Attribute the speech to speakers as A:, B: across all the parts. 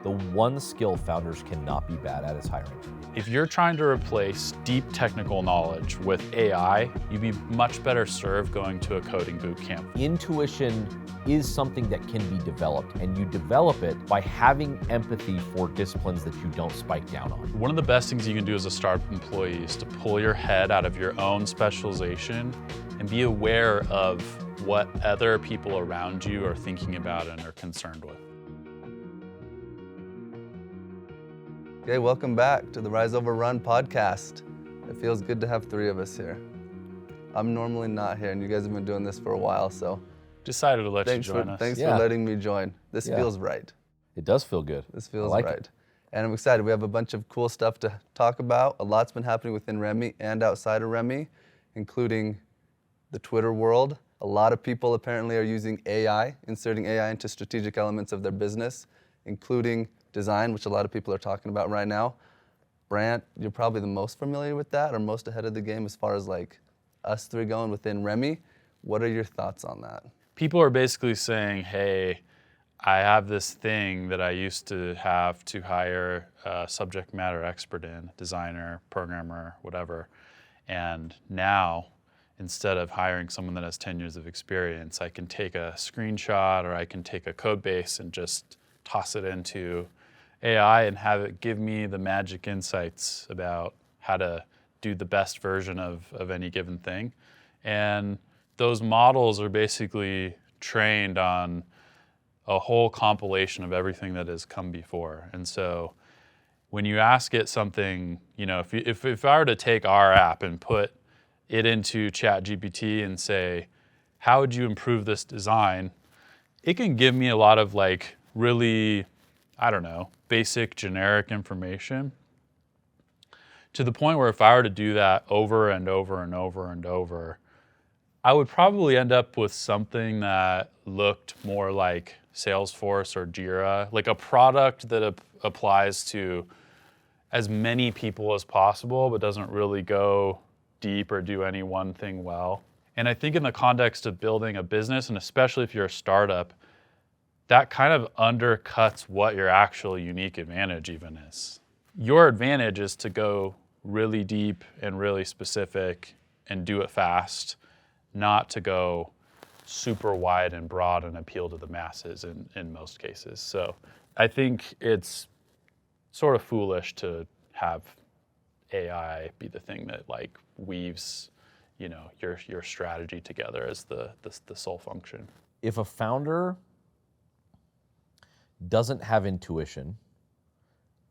A: The one skill founders cannot be bad at is hiring.
B: If you're trying to replace deep technical knowledge with AI, you'd be much better served going to a coding boot camp.
A: Intuition is something that can be developed, and you develop it by having empathy for disciplines that you don't spike down on.
B: One of the best things you can do as a startup employee is to pull your head out of your own specialization and be aware of what other people around you are thinking about and are concerned with.
C: Okay, welcome back to the Rise Over Run podcast. It feels good to have three of us here. I'm normally not here, and you guys have been doing this for a while, so
B: Decided to let you join us.
C: Thanks for letting me join. This feels right.
A: It does feel good.
C: This feels right. And I'm excited. We have a bunch of cool stuff to talk about. A lot's been happening within Remi and outside of Remi, including the Twitter world. A lot of people apparently are using AI, inserting AI into strategic elements of their business, including design, which a lot of people are talking about right now. Brant, you're probably the most familiar with that or most ahead of the game as far as like us three going within Remi. What are your thoughts on that?
B: People are basically saying, hey, I have this thing that I used to have to hire a subject matter expert in, designer, programmer, whatever. And now, instead of hiring someone that has 10 years of experience, I can take a screenshot or I can take a code base and just toss it into AI and have it give me the magic insights about how to do the best version of any given thing. And those models are basically trained on a whole compilation of everything that has come before. And so when you ask it something, you know, if I were to take our app and put it into ChatGPT and say, how would you improve this design? It can give me a lot of like really, I don't know, basic generic information to the point where if I were to do that over and over and over and over, I would probably end up with something that looked more like Salesforce or Jira, like a product that applies to as many people as possible, but doesn't really go deep or do any one thing well. And I think in the context of building a business, and especially if you're a startup, that kind of undercuts what your actual unique advantage even is. Your advantage is to go really deep and really specific and do it fast, not to go super wide and broad and appeal to the masses in most cases. So I think it's sort of foolish to have AI be the thing that like weaves, you know, your strategy together as the sole function.
A: If a founder doesn't have intuition,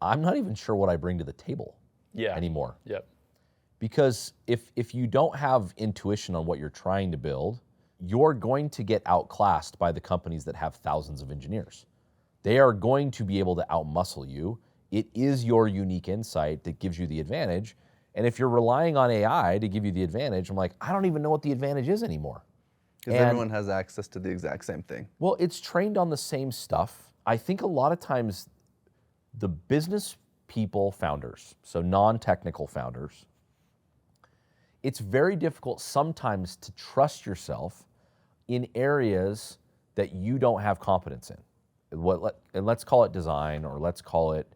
A: I'm not even sure what I bring to the table anymore.
B: Yep.
A: Because if you don't have intuition on what you're trying to build, you're going to get outclassed by the companies that have thousands of engineers. They are going to be able to outmuscle you. It is your unique insight that gives you the advantage. And if you're relying on AI to give you the advantage, I'm like, I don't even know what the advantage is anymore.
C: Because everyone has access to the exact same thing.
A: Well, it's trained on the same stuff. I think a lot of times the business people founders, so non-technical founders, it's very difficult sometimes to trust yourself in areas that you don't have competence in. And let's call it design, or let's call it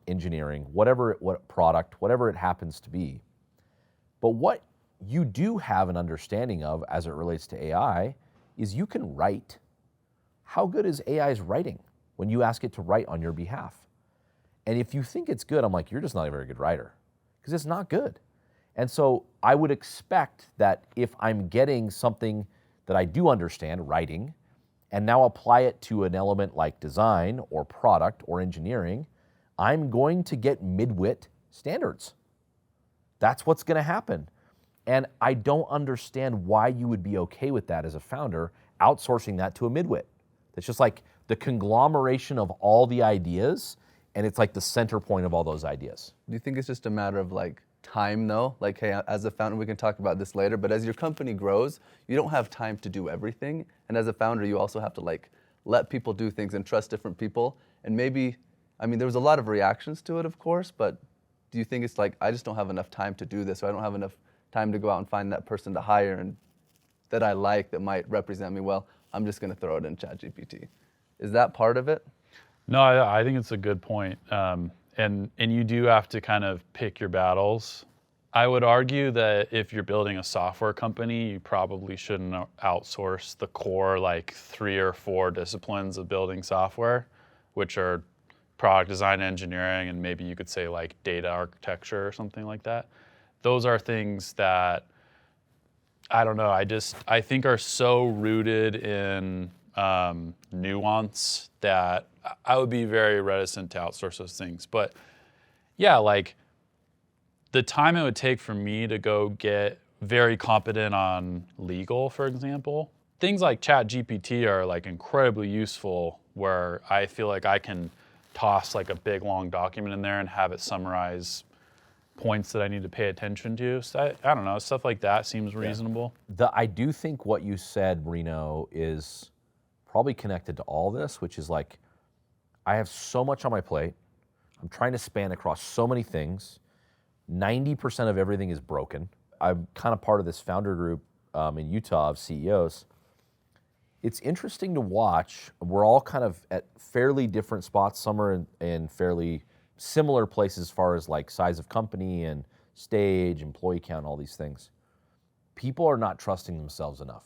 A: engineering, what product, whatever it happens to be. But what you do have an understanding of as it relates to AI is you can write. How good is AI's writing when you ask it to write on your behalf? And if you think it's good, I'm like, you're just not a very good writer, because it's not good. And so I would expect that if I'm getting something that I do understand, writing, and now apply it to an element like design or product or engineering, I'm going to get midwit standards. That's what's going to happen. And I don't understand why you would be okay with that as a founder, outsourcing that to a midwit. It's just like the conglomeration of all the ideas, and it's like the center point of all those ideas.
C: Do you think it's just a matter of like time though? Like, hey, as a founder, we can talk about this later, but as your company grows, you don't have time to do everything. And as a founder, you also have to like let people do things and trust different people. And maybe, I mean, there was a lot of reactions to it, of course, but do you think it's like, I just don't have enough time to do this, or I don't have enough time to go out and find that person to hire and that I like that might represent me well? I'm just going to throw it in ChatGPT. Is that part of it?
B: No, I think it's a good point. And you do have to kind of pick your battles. I would argue that if you're building a software company, you probably shouldn't outsource the core like 3 or 4 disciplines of building software, which are product design, engineering, and maybe you could say like data architecture or something like that. Those are things that I don't know. I think are so rooted in nuance that I would be very reticent to outsource those things. But yeah, like the time it would take for me to go get very competent on legal, for example, things like ChatGPT are like incredibly useful where I feel like I can toss like a big long document in there and have it summarize points that I need to pay attention to. So I don't know, stuff like that seems reasonable.
A: I do think what you said, Reno, is probably connected to all this, which is like, I have so much on my plate. I'm trying to span across so many things. 90% of everything is broken. I'm kind of part of this founder group in Utah of CEOs. It's interesting to watch. We're all kind of at fairly different spots. Some are in fairly similar places as far as like size of company and stage, employee count, all these things. People are not trusting themselves enough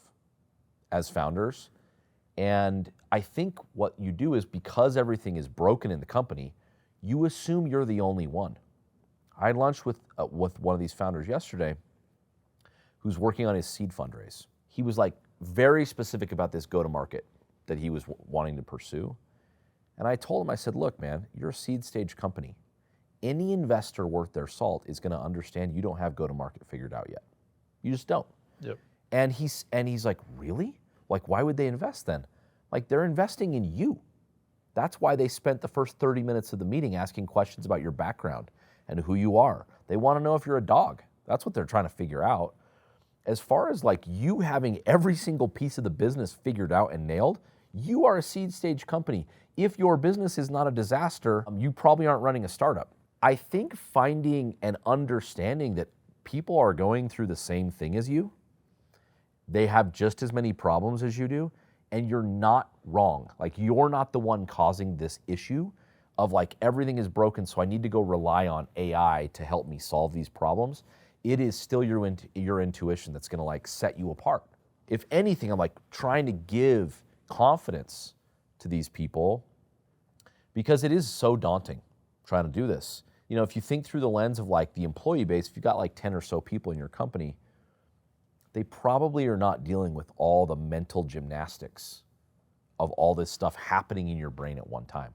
A: as founders. And I think what you do is, because everything is broken in the company, you assume you're the only one. I had lunch with one of these founders yesterday who's working on his seed fundraise. He was like very specific about this go-to-market that he was wanting to pursue. And I told him, I said, look, man, you're a seed stage company. Any investor worth their salt is going to understand you don't have go-to-market figured out yet. You just don't.
B: Yep.
A: And he's like, really? Like, why would they invest then? Like, they're investing in you. That's why they spent the first 30 minutes of the meeting asking questions about your background and who you are. They want to know if you're a dog. That's what they're trying to figure out. As far as like you having every single piece of the business figured out and nailed, you are a seed stage company. If your business is not a disaster, you probably aren't running a startup. I think finding and understanding that people are going through the same thing as you, they have just as many problems as you do, and you're not wrong. Like, you're not the one causing this issue of like everything is broken, so I need to go rely on AI to help me solve these problems. It is still your intuition that's gonna like set you apart. If anything, I'm like trying to give confidence to these people because it is so daunting trying to do this. You know, if you think through the lens of like the employee base, if you've got like 10 or so people in your company, they probably are not dealing with all the mental gymnastics of all this stuff happening in your brain at one time.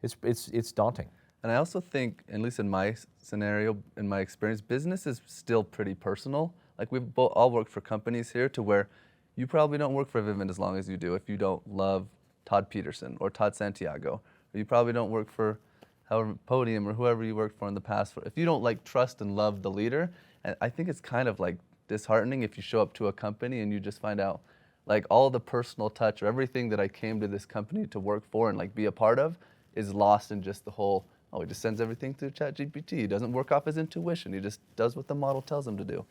A: It's daunting.
C: And I also think, at least in my scenario, in my experience, business is still pretty personal. Like, we've all worked for companies here to where you probably don't work for Vivint as long as you do if you don't love Todd Peterson or Todd Santiago. Or you probably don't work for however Podium or whoever you worked for in the past. If you don't like trust and love the leader, and I think it's kind of like disheartening if you show up to a company and you just find out like all the personal touch or everything that I came to this company to work for and like be a part of is lost in just the whole, oh, he just sends everything through ChatGPT. He doesn't work off his intuition. He just does what the model tells him to do.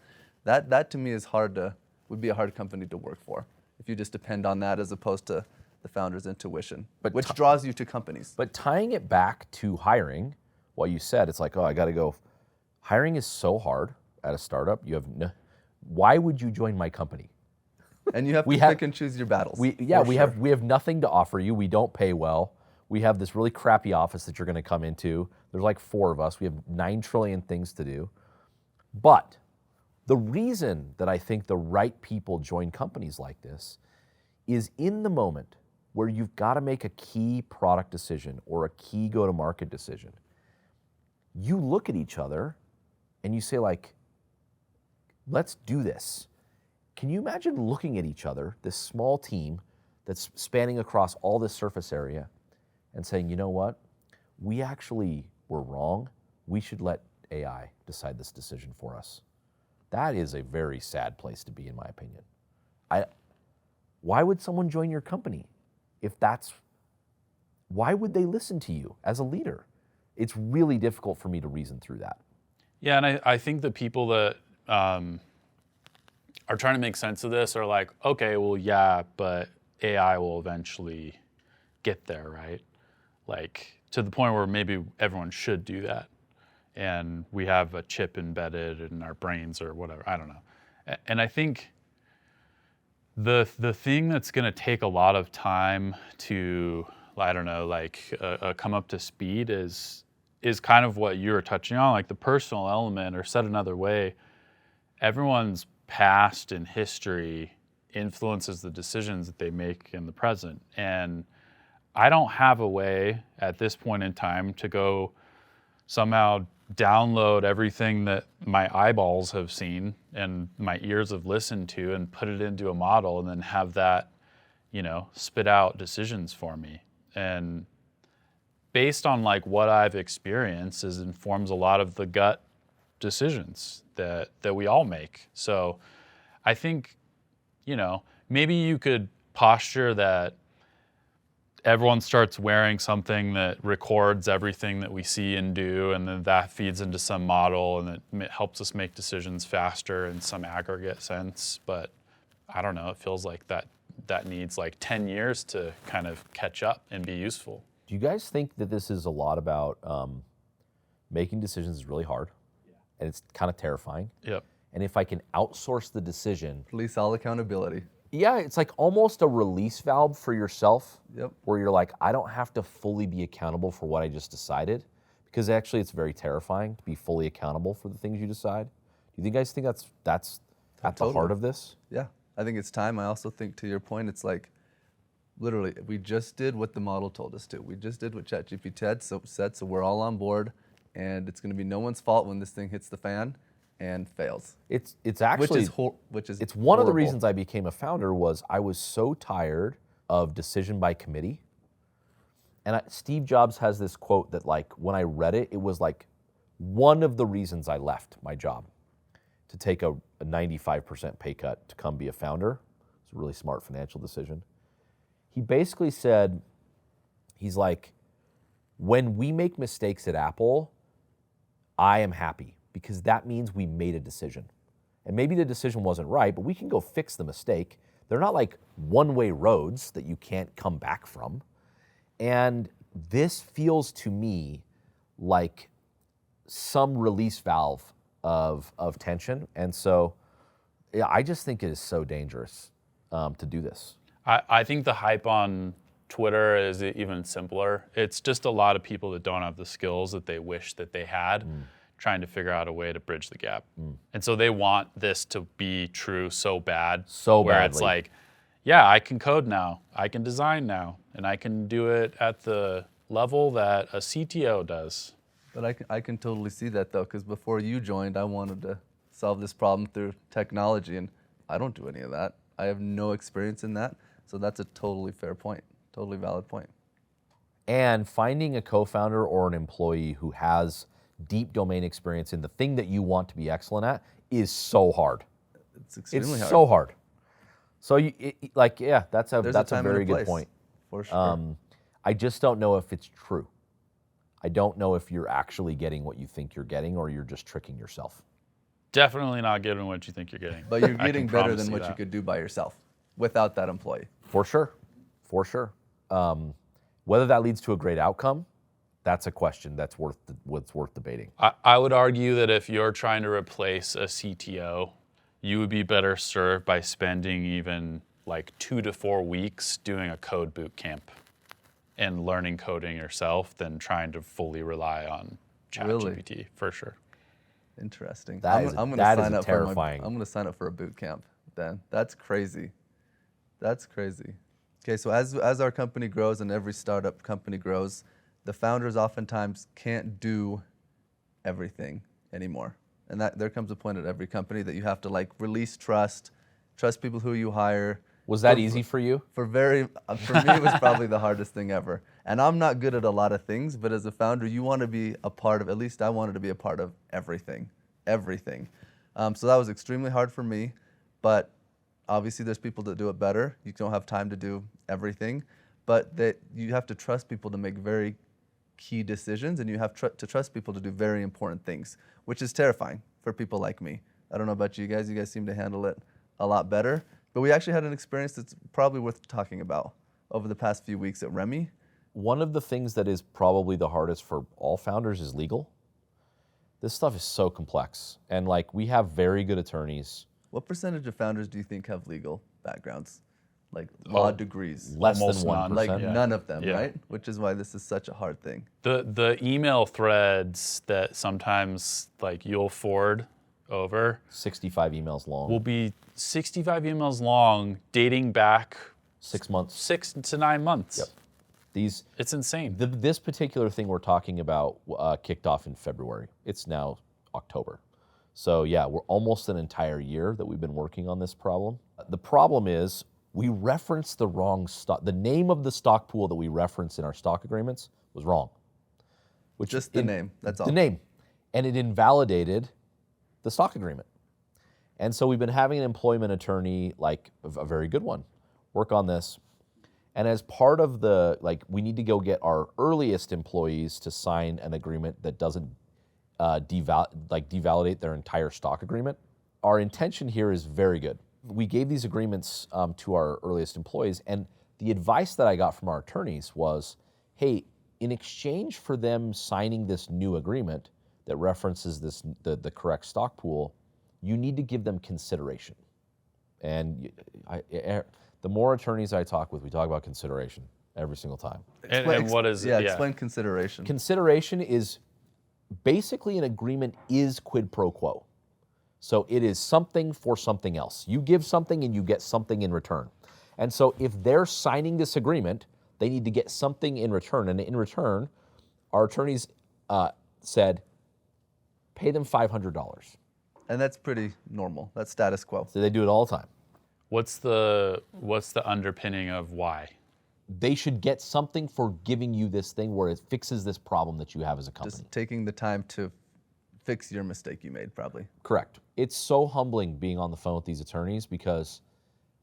C: That to me is would be a hard company to work for if you just depend on that as opposed to the founder's intuition, which draws you to companies.
A: But tying it back to hiring, what you said, it's like, oh, I got to go. Hiring is so hard at a startup. Why would you join my company?
C: And you have to pick and choose your battles.
A: We have nothing to offer you. We don't pay well. We have this really crappy office that you're going to come into. There's like 4 of us. We have 9 trillion things to do. But the reason that I think the right people join companies like this is in the moment where you've got to make a key product decision or a key go-to-market decision. You look at each other and you say like, let's do this. Can you imagine looking at each other, this small team that's spanning across all this surface area, and saying, you know what, we actually were wrong. We should let AI decide this decision for us. That is a very sad place to be, in my opinion. Why would someone join your company why would they listen to you as a leader? It's really difficult for me to reason through that.
B: Yeah, and I think the people that are trying to make sense of this are like, okay, well, yeah, but AI will eventually get there, right? like to the point where maybe everyone should do that. And we have a chip embedded in our brains or whatever, I don't know. And I think the thing that's gonna take a lot of time to, I don't know, like come up to speed is kind of what you were touching on, like the personal element, or said another way, everyone's past and history influences the decisions that they make in the present. And I don't have a way at this point in time to go somehow download everything that my eyeballs have seen and my ears have listened to and put it into a model and then have that, you know, spit out decisions for me. And based on like what I've experienced is informs a lot of the gut decisions that we all make. So I think, you know, maybe you could posture that everyone starts wearing something that records everything that we see and do, and then that feeds into some model and it helps us make decisions faster in some aggregate sense. But I don't know, it feels like that needs like 10 years to kind of catch up and be useful.
A: Do you guys think that this is a lot about making decisions is really hard, and it's kind of terrifying?
B: Yep.
A: And if I can outsource the decision,
C: Release all accountability.
A: yeah, it's like almost a release valve for yourself.
C: Yep.
A: Where you're like, I don't have to fully be accountable for what I just decided, because actually it's very terrifying to be fully accountable for the things you decide. Do you guys think that's at the heart of this?
C: Yeah, I think it's time. I also think, to your point, it's like, literally, we just did what the model told us to. We just did what ChatGPT said, so we're all on board, and it's going to be no one's fault when this thing hits the fan and fails.
A: It's actually
C: which is
A: it's one of the
C: horrible.
A: reasons I became a founder was I was so tired of decision by committee. And Steve Jobs has this quote that, like, when I read it, it was like one of the reasons I left my job, to take a 95% pay cut to come be a founder. It's a really smart financial decision. He basically said, he's like, when we make mistakes at Apple, I am happy, because that means we made a decision. And maybe the decision wasn't right, but we can go fix the mistake. They're not like one-way roads that you can't come back from. And this feels to me like some release valve of tension. And so, yeah, I just think it is so dangerous to do this.
B: I think the hype on Twitter is even simpler. It's just a lot of people that don't have the skills that they wish that they had, trying to figure out a way to bridge the gap. And so they want this to be true so bad.
A: So
B: where
A: badly.
B: it's like, yeah, I can code now, I can design now, and I can do it at the level that a CTO does.
C: But I can totally see that, though, because before you joined, I wanted to solve this problem through technology, and I don't do any of that. I have no experience in that, so that's a totally fair point, totally valid point.
A: And finding a co-founder or an employee who has deep domain experience in the thing that you want to be excellent at is so hard.
C: It's extremely
A: It's
C: hard.
A: so hard. So that's a
C: There's
A: that's a
C: time and
A: very good
C: place,
A: point.
C: for sure.
A: I just don't know if it's true. I don't know if you're actually getting what you think you're getting, or you're just tricking yourself.
B: Definitely not getting what you think you're getting.
C: But you're
B: I
C: getting
B: can
C: better
B: promise
C: than what you
B: that.
C: could do by yourself without that employee.
A: For sure. Whether that leads to a great outcome, that's a question that's worth debating.
B: I would argue that if you're trying to replace a CTO, you would be better served by spending even like 2 to 4 weeks doing a code boot camp and learning coding yourself than trying to fully rely on ChatGPT, for sure.
C: Interesting.
A: That is terrifying.
C: I'm going to sign up for a boot camp then. That's crazy. That's crazy. Okay, so as our company grows and every startup company grows, the founders oftentimes can't do everything anymore. And that there comes a point at every company that you have to like release trust people who you hire.
A: Was that easy for you?
C: For me, it was probably the hardest thing ever. And I'm not good at a lot of things, but as a founder, you want to be a part of, at least I wanted to be a part of everything. So that was extremely hard for me, but obviously there's people that do it better. You don't have time to do everything, but that you have to trust people to make very key decisions, and you have to trust people to do very important things, which is terrifying for people like me. I don't know about you guys. You guys seem to handle it a lot better. But we actually had an experience that's probably worth talking about over the past few weeks at Remi.
A: One of the things that is probably the hardest for all founders is legal. This stuff is so complex. And like, we have very good attorneys.
C: What percentage of founders do you think have legal backgrounds? Like law degrees?
A: Less
B: Almost
A: than 1%.
B: none.
C: Like
B: Yeah.
C: none of them,
B: Yeah.
C: right? Which is why this is such a hard thing.
B: The email threads that sometimes like you'll forward over
A: 65 emails long.
B: will be 65 emails long, dating back
A: 6 months.
B: 6 to 9 months.
A: Yep. These,
B: It's insane.
A: this particular thing we're talking about kicked off in February. It's now October. So yeah, we're almost an entire year that we've been working on this problem. The problem is we referenced the wrong stock. The name of the stock pool that we referenced in our stock agreements was wrong. Which
C: Just the name, that's all.
A: The name. And it invalidated the stock agreement. And so we've been having an employment attorney, like a very good one, work on this. And as part of the, like, we need to go get our earliest employees to sign an agreement that doesn't devalidate their entire stock agreement. Our intention here is very good. We gave these agreements to our earliest employees, and the advice that I got from our attorneys was, hey, in exchange for them signing this new agreement that references the correct stock pool, you need to give them consideration. And the more attorneys I talk with, we talk about consideration every single time.
B: And what is it?
C: Yeah, explain consideration.
A: Consideration is basically an agreement is quid pro quo. So it is something for something else. You give something and you get something in return. And so if they're signing this agreement, they need to get something in return. And in return, our attorneys said, pay them $500.
C: And that's pretty normal. That's status quo.
A: So they do it all the time.
B: What's the underpinning of why?
A: They should get something for giving you this thing where it fixes this problem that you have as a company.
C: Just taking the time to fix your mistake you made, probably.
A: Correct. It's so humbling being on the phone with these attorneys because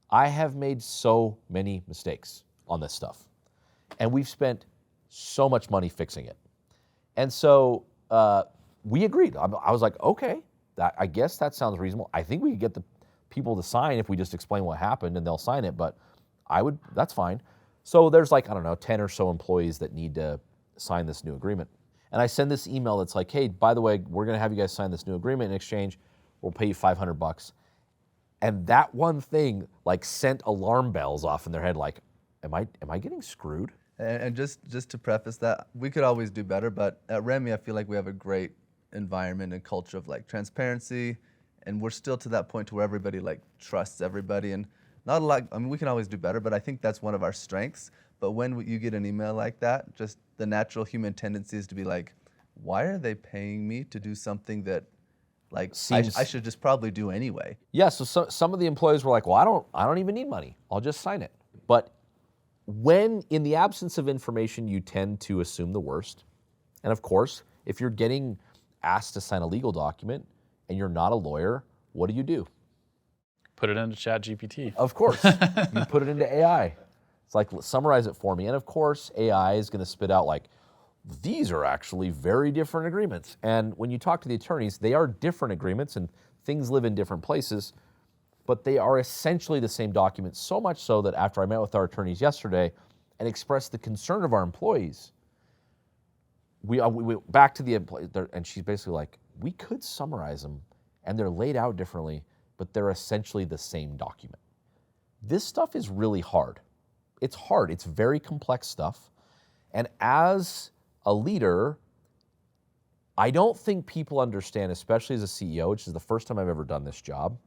A: I have made so many mistakes on this stuff. And we've spent so much money fixing it. And so we agreed. I was like, okay, I guess that sounds reasonable. I think we could get the people to sign if we just explain what happened and they'll sign it, but that's fine. So there's like, I don't know, 10 or so employees that need to sign this new agreement. And I send this email that's like, hey, by the way, we're gonna have you guys sign this new agreement. In exchange, we'll pay you $500. And that one thing like sent alarm bells off in their head, like, am I getting screwed?
C: And just to preface that, we could always do better, but at Remi, I feel like we have a great environment and culture of like transparency, and we're still to that point to where everybody like trusts everybody, and not a lot, I mean, we can always do better, but I think that's one of our strengths. But when you get an email like that, just the natural human tendency is to be like, why are they paying me to do something that like I should just probably do anyway?
A: Yeah, so some of the employees were like, well, I don't even need money. I'll just sign it. But when in the absence of information, you tend to assume the worst. And of course, if you're getting asked to sign a legal document and you're not a lawyer, what do?
B: Put it into ChatGPT.
A: Of course, you put it into AI. It's like, summarize it for me. And of course, AI is going to spit out like, these are actually very different agreements. And when you talk to the attorneys, they are different agreements and things live in different places, but they are essentially the same document, so much so that after I met with our attorneys yesterday and expressed the concern of our employees, we went back to the employee, and she's basically like, we could summarize them and they're laid out differently, but they're essentially the same document. This stuff is really hard. It's hard. It's very complex stuff. And as a leader, I don't think people understand, especially as a CEO, which is the first time I've ever done this job,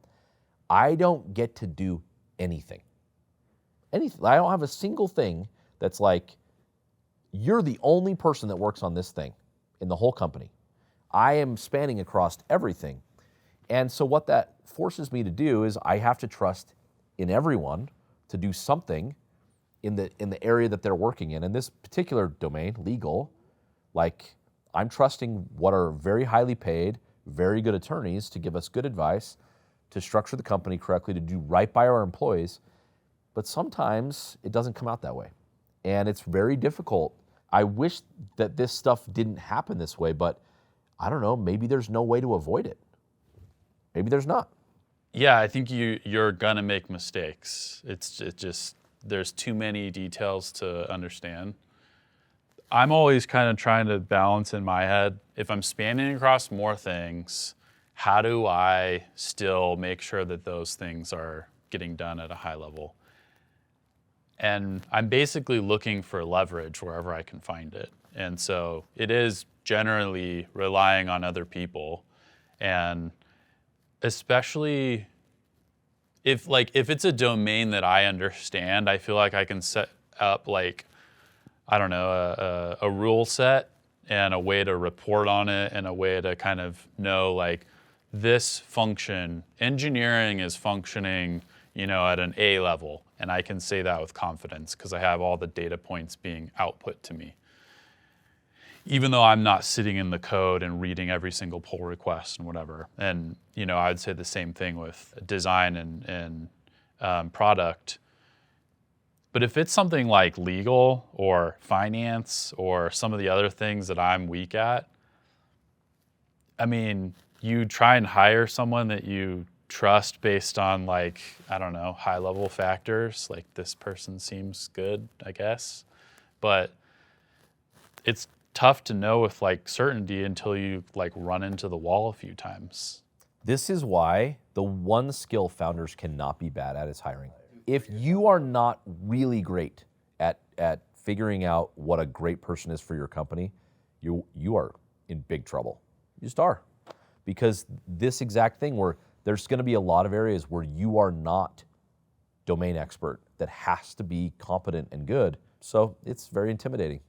A: I don't get to do anything. Anything. I don't have a single thing that's like, you're the only person that works on this thing in the whole company. I am spanning across everything. And so what that forces me to do is I have to trust in everyone to do something in the area that they're working in. In this particular domain, legal, like I'm trusting what are very highly paid, very good attorneys to give us good advice, to structure the company correctly, to do right by our employees. But sometimes it doesn't come out that way. And it's very difficult. I wish that this stuff didn't happen this way, but I don't know, maybe there's no way to avoid it. Maybe there's not.
B: Yeah, I think you're gonna make mistakes. It just there's too many details to understand. I'm always kind of trying to balance in my head, if I'm spanning across more things, how do I still make sure that those things are getting done at a high level? And I'm basically looking for leverage wherever I can find it. And so it is generally relying on other people. And especially if it's a domain that I understand, I feel like I can set up like, I don't know, a rule set and a way to report on it and a way to kind of know like this function, engineering is functioning, at an A level. And I can say that with confidence because I have all the data points being output to me. Even though I'm not sitting in the code and reading every single pull request and whatever. And, I'd say the same thing with design and product. But if it's something like legal or finance or some of the other things that I'm weak at, I mean, you try and hire someone that you trust based on like, I don't know, high level factors, like this person seems good, I guess. But it's tough to know with like certainty until you like run into the wall a few times.
A: This is why the one skill founders cannot be bad at is hiring. If you are not really great at figuring out what a great person is for your company, you are in big trouble. You just are. Because this exact thing where there's going to be a lot of areas where you are not domain expert that has to be competent and good. So it's very intimidating.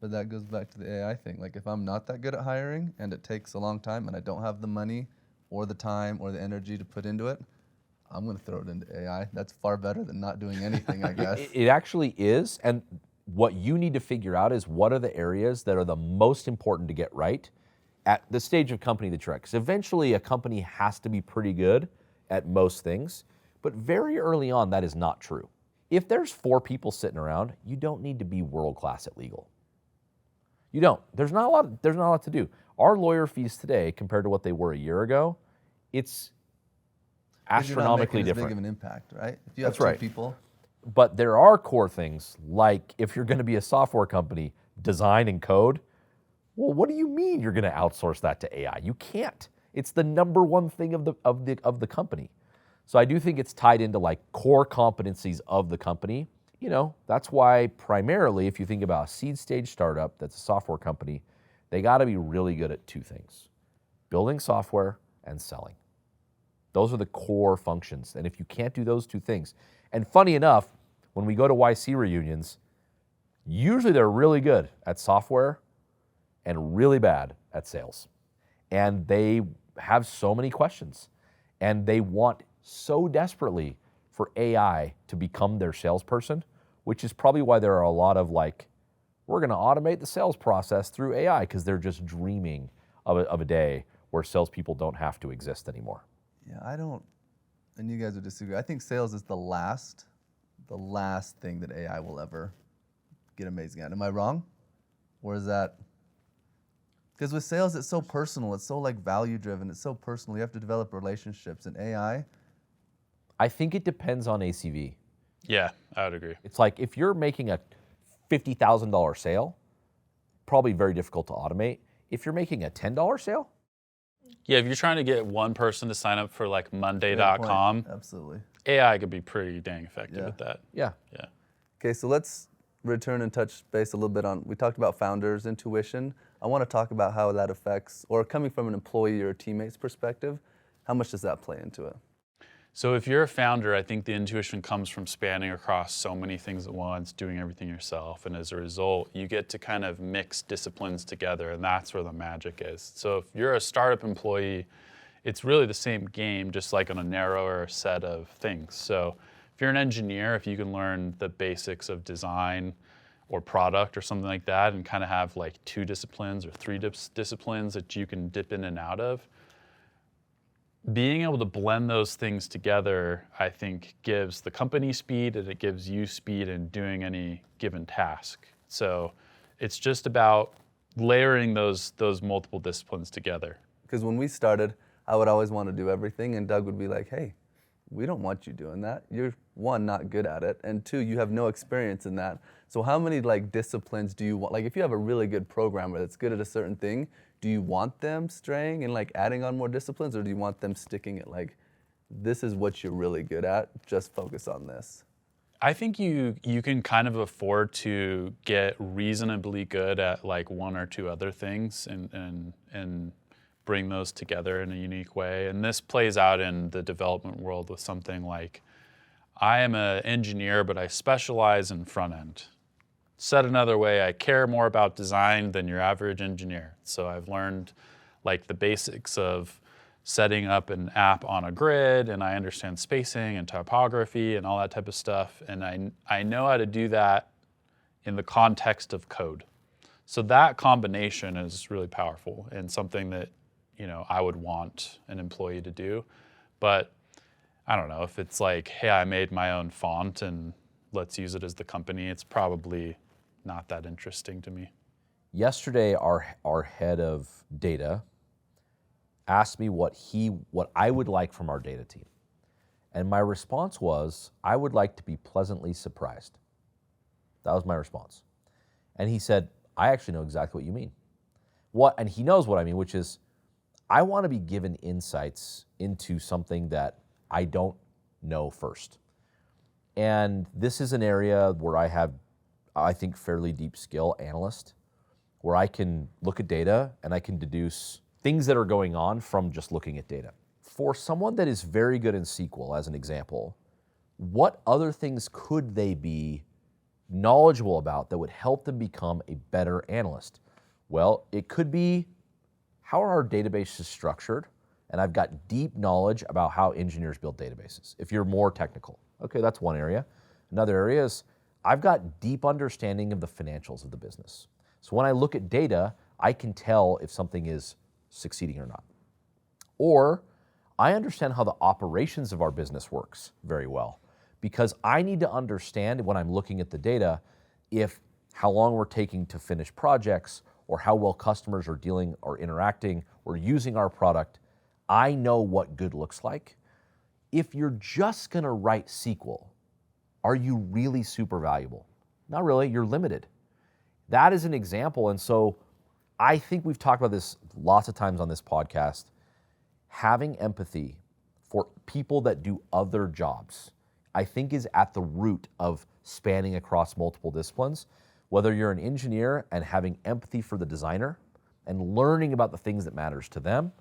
C: But that goes back to the AI thing. Like if I'm not that good at hiring and it takes a long time and I don't have the money or the time or the energy to put into it, I'm going to throw it into AI. That's far better than not doing anything, I guess.
A: It actually is. And what you need to figure out is what are the areas that are the most important to get right at the stage of company that you're at. Because eventually a company has to be pretty good at most things. But very early on, that is not true. If there's 4 people sitting around, you don't need to be world-class at legal. You don't. There's not a lot to do. Our lawyer fees today, compared to what they were a year ago, it's astronomically
C: you're not making
A: different.
C: as big of an impact, right? If you have
A: That's
C: 2
A: right.
C: people.
A: But there are core things, like if you're going to be a software company, design and code, well, what do you mean you're going to outsource that to AI? You can't. It's the number one thing of the company. So I do think it's tied into like core competencies of the company. That's why primarily, if you think about a seed stage startup that's a software company, they got to be really good at 2 things: building software and selling. Those are the core functions. And if you can't do those 2 things, and funny enough, when we go to YC reunions, usually they're really good at software and really bad at sales. And they have so many questions. And they want so desperately for AI to become their salesperson, which is probably why there are a lot of like, we're going to automate the sales process through AI, because they're just dreaming of a day where salespeople don't have to exist anymore.
C: Yeah, I don't, and you guys would disagree. I think sales is the last thing that AI will ever get amazing at. Am I wrong? Or is that, because with sales, it's so personal. It's so like value driven. It's so personal. You have to develop relationships. And AI,
A: I think it depends on ACV.
B: Yeah, I would agree.
A: It's like if you're making a $50,000 sale, probably very difficult to automate. If you're making a $10 sale,
B: Yeah, if you're trying to get one person to sign up for like
C: great
B: Monday.com,
C: point. Absolutely.
B: AI could be pretty dang effective
C: Yeah.
B: at that.
A: yeah.
B: Yeah.
C: Okay, so let's return and touch base a little bit on, we talked about founders, intuition. I want to talk about how that affects, or coming from an employee or teammate's perspective, how much does that play into it?
B: So if you're a founder, I think the intuition comes from spanning across so many things at once, doing everything yourself. And as a result, you get to kind of mix disciplines together, and that's where the magic is. So if you're a startup employee, it's really the same game, just like on a narrower set of things. So if you're an engineer, if you can learn the basics of design or product or something like that, and kind of have like 2 disciplines or 3 disciplines that you can dip in and out of, being able to blend those things together, I think, gives the company speed and it gives you speed in doing any given task. So it's just about layering those multiple disciplines together.
C: Because when we started, I would always want to do everything, and Doug would be like, hey, we don't want you doing that. You're, one, not good at it, and two, you have no experience in that. So how many like disciplines do you want? Like if you have a really good programmer that's good at a certain thing, do you want them straying and like adding on more disciplines, or do you want them sticking at like, this is what you're really good at, just focus on this?
B: I think you can kind of afford to get reasonably good at like one or two other things and bring those together in a unique way. And this plays out in the development world with something like, I am an engineer, but I specialize in front end. Said another way, I care more about design than your average engineer. So I've learned like the basics of setting up an app on a grid, and I understand spacing and topography and all that type of stuff. And I know how to do that in the context of code. So that combination is really powerful and something that, you know, I would want an employee to do. But I don't know, if it's like, hey, I made my own font and let's use it as the company, it's probably not that interesting to me.
A: Yesterday, our head of data asked me what I would like from our data team. And my response was, I would like to be pleasantly surprised. That was my response. And he said, I actually know exactly what you mean. And he knows what I mean, which is, I want to be given insights into something that I don't know first. And this is an area where I have, I think, fairly deep skill, analyst, where I can look at data and I can deduce things that are going on from just looking at data. For someone that is very good in SQL, as an example, what other things could they be knowledgeable about that would help them become a better analyst? Well, it could be, how are our databases structured? And I've got deep knowledge about how engineers build databases, if you're more technical. Okay, that's one area. Another area is, I've got deep understanding of the financials of the business. So when I look at data, I can tell if something is succeeding or not. Or I understand how the operations of our business works very well, because I need to understand when I'm looking at the data, if how long we're taking to finish projects, or how well customers are dealing or interacting or using our product. I know what good looks like. If you're just gonna write SQL, are you really super valuable? Not really, you're limited. That is an example, and so I think we've talked about this lots of times on this podcast. Having empathy for people that do other jobs, I think, is at the root of spanning across multiple disciplines. Whether you're an engineer and having empathy for the designer and learning about the things that matters to them,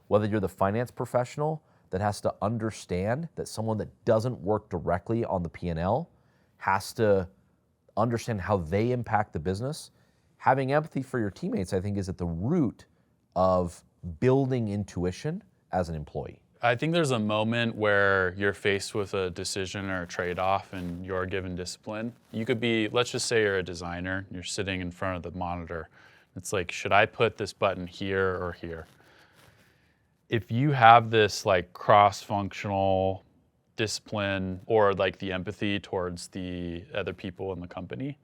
A: whether you're the finance professional that has to understand that someone that doesn't work directly on the P&L has to understand how they impact the business. Having empathy for your teammates, I think, is at the root of building intuition as an employee.
B: I think there's a moment where you're faced with a decision or a trade-off and you're given discipline. You could be, let's just say you're a designer, you're sitting in front of the monitor. It's like, should I put this button here or here? If you have this like cross-functional discipline or like the empathy towards the other people in the company,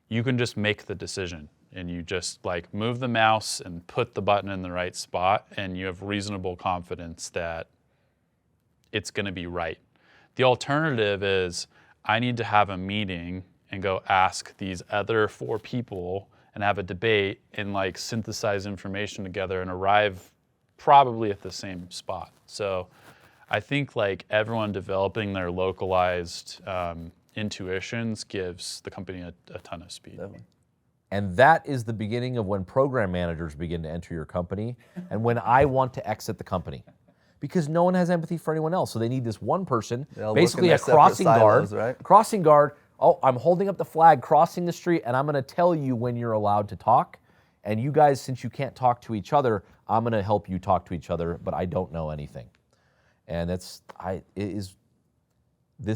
B: you can just make the decision and you just like move the mouse and put the button in the right spot, and you have reasonable confidence that it's going to be right. The alternative is, I need to have a meeting and go ask these other 4 people and have a debate and like synthesize information together and arrive probably at the same spot. So I think like everyone developing their localized intuitions gives the company a ton of speed.
C: Definitely.
A: And that is the beginning of when program managers begin to enter your company and when I want to exit the company. Because no one has empathy for anyone else. So they need this one person, basically a crossing guard.
C: Right?
A: Crossing guard, oh, I'm holding up the flag, crossing the street, and I'm gonna tell you when you're allowed to talk. And you guys, since you can't talk to each other, I'm gonna help you talk to each other, but I don't know anything. And this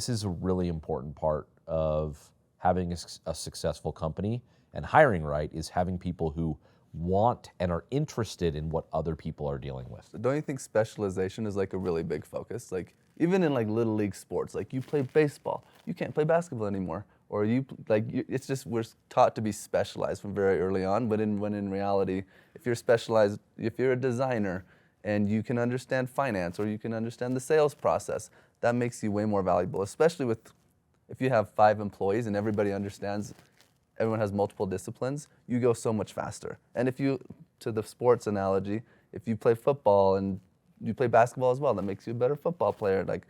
A: is a really important part of having a successful company, and hiring right is having people who want and are interested in what other people are dealing with.
C: Don't you think specialization is like a really big focus? Like even in like little league sports, like you play baseball, you can't play basketball anymore, or it's just we're taught to be specialized from very early on. But when in reality, if you're specialized, if you're a designer and you can understand finance or you can understand the sales process, that makes you way more valuable, especially if you have 5 employees and everybody understands, everyone has multiple disciplines, you go so much faster. And to the sports analogy, if you play football and you play basketball as well, that makes you a better football player. Like,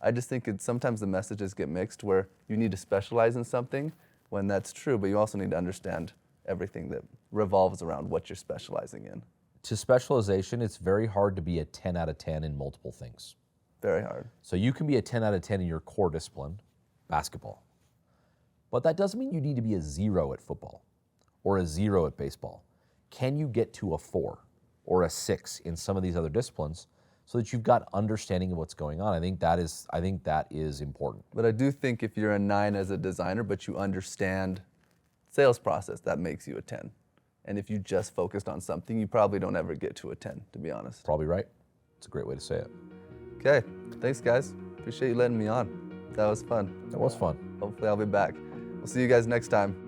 C: I just think sometimes the messages get mixed where you need to specialize in something when that's true, but you also need to understand everything that revolves around what you're specializing in.
A: To specialization, it's very hard to be a 10 out of 10 in multiple things.
C: Very hard.
A: So you can be a 10 out of 10 in your core discipline, basketball. But that doesn't mean you need to be a 0 at football or a 0 at baseball. Can you get to a 4 or a 6 in some of these other disciplines so that you've got understanding of what's going on? I think that is important.
C: But I do think if you're a 9 as a designer, but you understand sales process, that makes you a 10. And if you just focused on something, you probably don't ever get to a 10, to be honest.
A: Probably right. It's a great way to say it.
C: Okay, thanks guys. Appreciate you letting me on. That was fun.
A: That was fun.
C: Hopefully I'll be back. We'll see you guys next time.